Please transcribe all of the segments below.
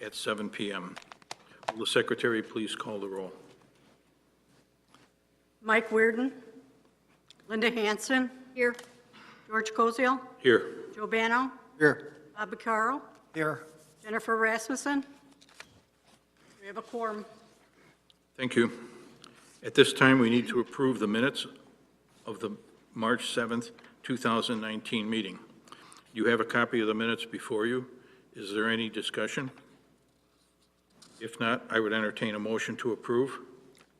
at 7 p.m. Will the secretary please call the roll? Mike Weirden. Linda Hansen. Here. George Koziel. Here. Joe Bano. Here. Bob Vaccaro. Here. Jennifer Rasmussen. We have a quorum. Thank you. At this time, we need to approve the minutes of the March 7th, 2019 meeting. You have a copy of the minutes before you. Is there any discussion? If not, I would entertain a motion to approve.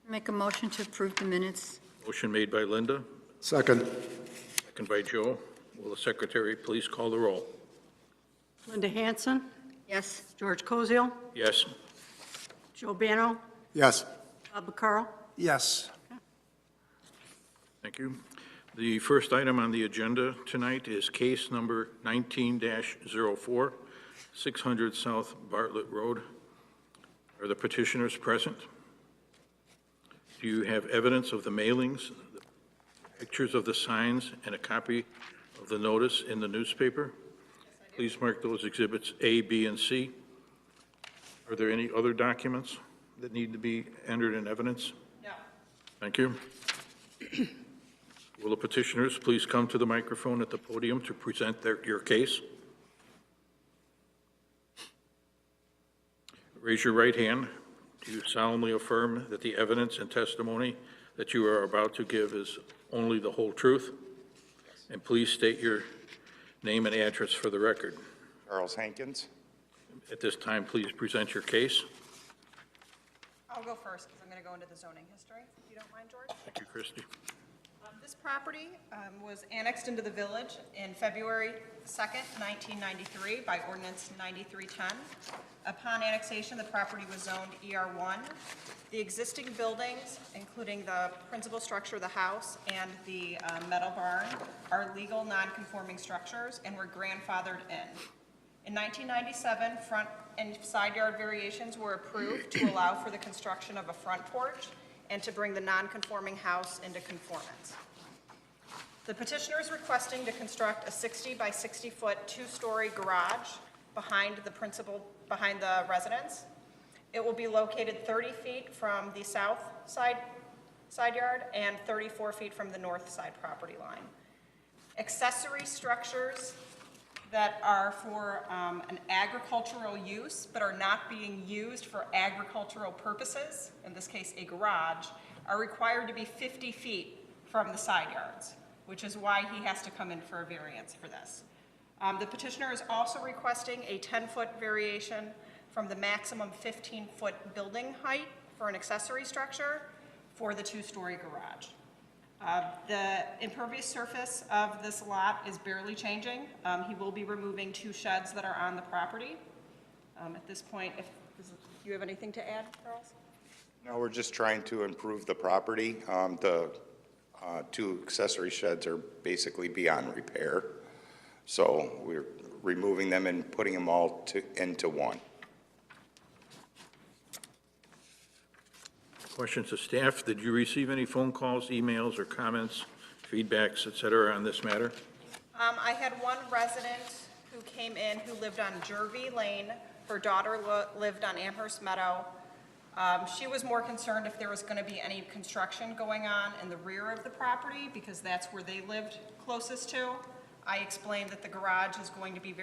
Make a motion to approve the minutes. Motion made by Linda, Second. second by Joe. Will the secretary please call the roll? Linda Hansen. Yes. George Koziel. Yes. Joe Bano. Yes. Bob Vaccaro. Yes. Thank you. The first item on the agenda tonight is case number 19-04, 600 South Bartlett Road. Are the petitioners present? Do you have evidence of the mailings, pictures of the signs, and a copy of the notice in the newspaper? Please mark those exhibits A, B, and C. Are there any other documents that need to be entered in evidence? No. Thank you. Will the petitioners please come to the microphone at the podium to present your case? Raise your right hand. Do you solemnly affirm that the evidence and testimony that you are about to give is only the whole truth? And please state your name and address for the record. Charles Hankins. At this time, please present your case. I'll go first because I'm going to go into the zoning history, if you don't mind, George. Thank you, Christy. This property was annexed into the village in February 2nd, 1993 by ordinance 9310. Upon annexation, the property was zoned ER1. The existing buildings, including the principal structure of the house and the metal barn, are legal non-conforming structures and were grandfathered in. In 1997, front and side yard variations were approved to allow for the construction of a front porch and to bring the non-conforming house into conformance. The petitioner is requesting to construct a 60 by 60 foot two-story garage behind the residence. It will be located 30 feet from the south side yard and 34 feet from the north side property line. Accessory structures that are for an agricultural use but are not being used for agricultural purposes, in this case a garage, are required to be 50 feet from the side yards, which is why he has to come in for a variance for this. The petitioner is also requesting a 10-foot variation from the maximum 15-foot building height for an accessory structure for the two-story garage. The impervious surface of this lot is barely changing. He will be removing two sheds that are on the property. At this point, do you have anything to add, Charles? No, we're just trying to improve the property. The two accessory sheds are basically beyond repair. So we're removing them and putting them all into one. Questions of staff. Did you receive any phone calls, emails, or comments, feedbacks, et cetera, on this matter? I had one resident who came in who lived on Jervy Lane. Her daughter lived on Amherst Meadow. She was more concerned if there was going to be any construction going on in the rear of the property because that's where they lived closest to. I explained that the garage is going to be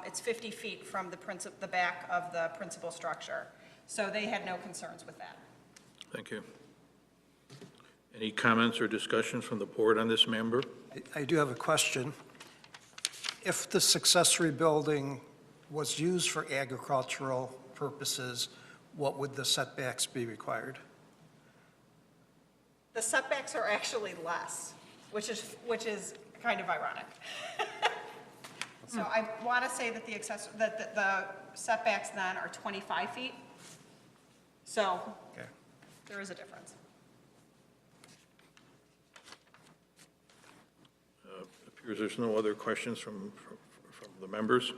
it's 50 feet from the back of the principal structure. So they had no concerns with that. Thank you. Any comments or discussions from the board on this member? I do have a question. If this accessory building was used for agricultural purposes, what would the setbacks be required? The setbacks are actually less, which is kind of ironic. So I want to say that the setbacks then are 25 feet. So Okay. there is a difference. Appears there's no other questions from the members.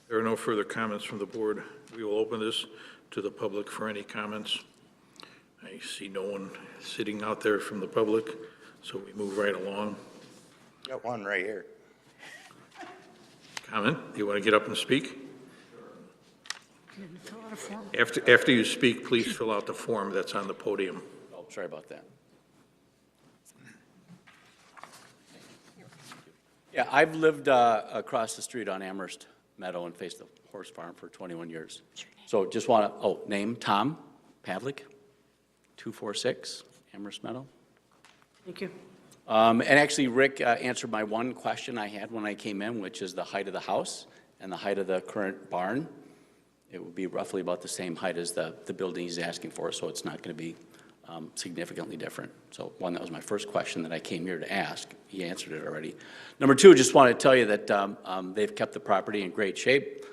There are no further comments from the board. We will open this to the public for any comments. I see no one sitting out there from the public, so we move right along. Got one right here. Comment? Do you want to get up and speak? After you speak, please fill out the form that's on the podium. Oh, sorry about that. Yeah, I've lived across the street on Amherst Meadow and faced the horse farm for 21 years. So just want to, name, Tom Pavlik, 246 Amherst Meadow. Thank you. And actually, Rick answered my one question I had when I came in, which is the height of the house and the height of the current barn. It would be roughly about the same height as the building he's asking for, so it's not going to be significantly different. So one, that was my first question that I came here to ask. He answered it already. Number two, just want to tell you that they've kept the property in great shape.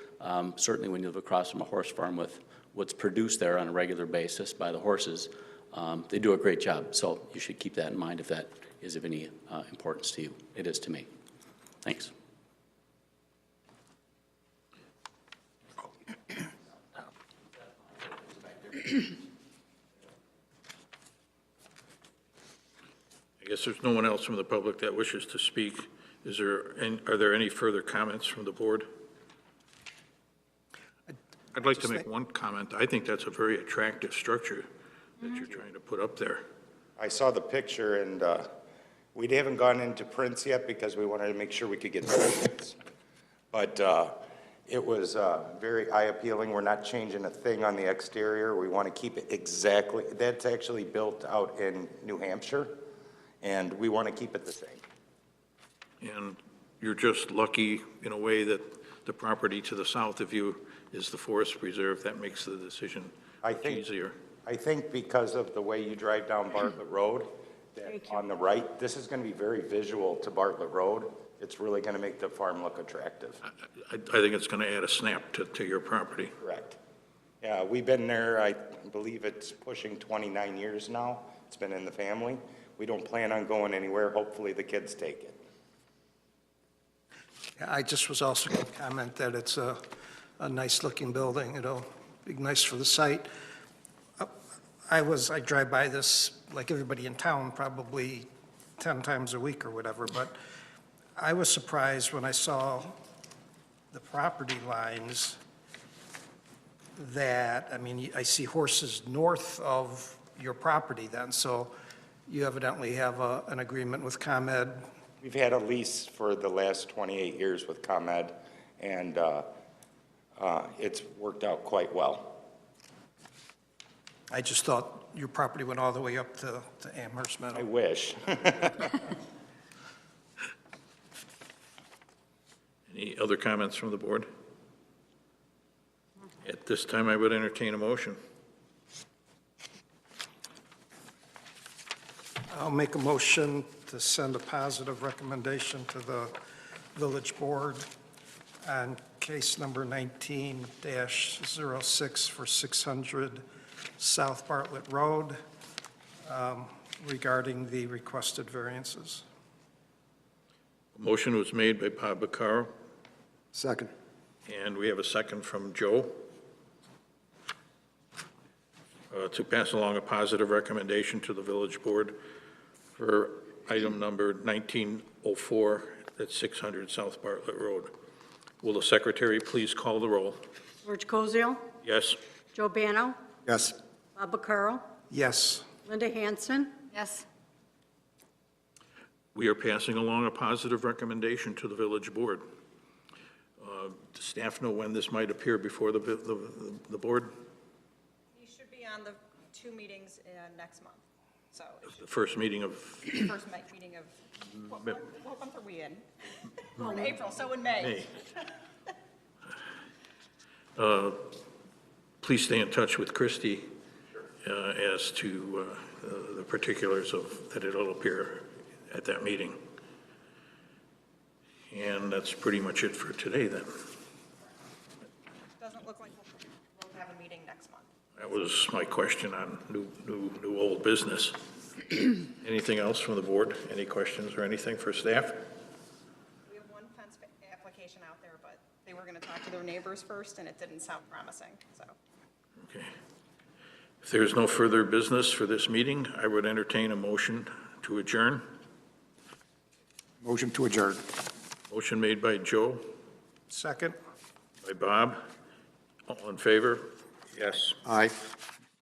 Certainly when you live across from a horse farm with what's produced there on a regular basis by the horses, they do a great job. So you should keep that in mind if that is of any importance to you. It is to me. Thanks. I guess there's no one else from the public that wishes to speak. Are there any further comments from the board? I'd like to make one comment. I think that's a very attractive structure that you're trying to put up there. I saw the picture, and we haven't gone into prints yet because we wanted to make sure we could get the prints. But it was very eye-appealing. We're not changing a thing on the exterior. We want to keep it exactly, that's actually built out in New Hampshire, and we want to keep it the same. And you're just lucky in a way that the property to the south of you is the forest preserve. That makes the decision much easier. I think because of the way you drive down Bartlett Road, that on the right, this is going to be very visual to Bartlett Road. It's really going to make the farm look attractive. I think it's going to add a snap to your property. Correct. Yeah, we've been there, I believe it's pushing 29 years now. It's been in the family. We don't plan on going anywhere. Hopefully the kids take it. Yeah, I just was also going to comment that it's a nice-looking building. It'll be nice for the site. I drive by this, like everybody in town, probably 10 times a week or whatever, but I was surprised when I saw the property lines that, I mean, I see horses north of your property then, so you evidently have an agreement with ComEd. We've had a lease for the last 28 years with ComEd, and it's worked out quite well. I just thought your property went all the way up to Amherst Meadow. I wish. Any other comments from the board? At this time, I would entertain a motion. I'll make a motion to send a positive recommendation to the village board on case number 19-06 for 600 South Bartlett Road regarding the requested variances. A motion was made by Bob Vaccaro, Second. and we have a second from Joe to pass along a positive recommendation to the village board for item number 1904, that's 600 South Bartlett Road. Will the secretary please call the roll? George Koziel, Yes? Joe Bano, Yes. Bob Carl, Yes. Linda Hansen, Yes. We are passing along a positive recommendation to the village board. Does staff know when this might appear before the board? You should be on the 2 meetings next month. So The first meeting of, the first meeting of, what month are we in? We're in April, so in May. May. Please stay in touch with Christie as to the particulars of that it'll appear at that meeting. And that's pretty much it for today then. Doesn't look like we'll have a meeting next month. That was my question on new old business. Anything else from the board? Any questions or anything for staff? We have one fence application out there, but they were going to talk to their neighbors first, and it didn't sound promising, so. Okay. If there's no further business for this meeting, I would entertain a motion to adjourn. Motion to adjourn. Motion made by Joe, Second? by Bob. All in favor? Yes. Aye.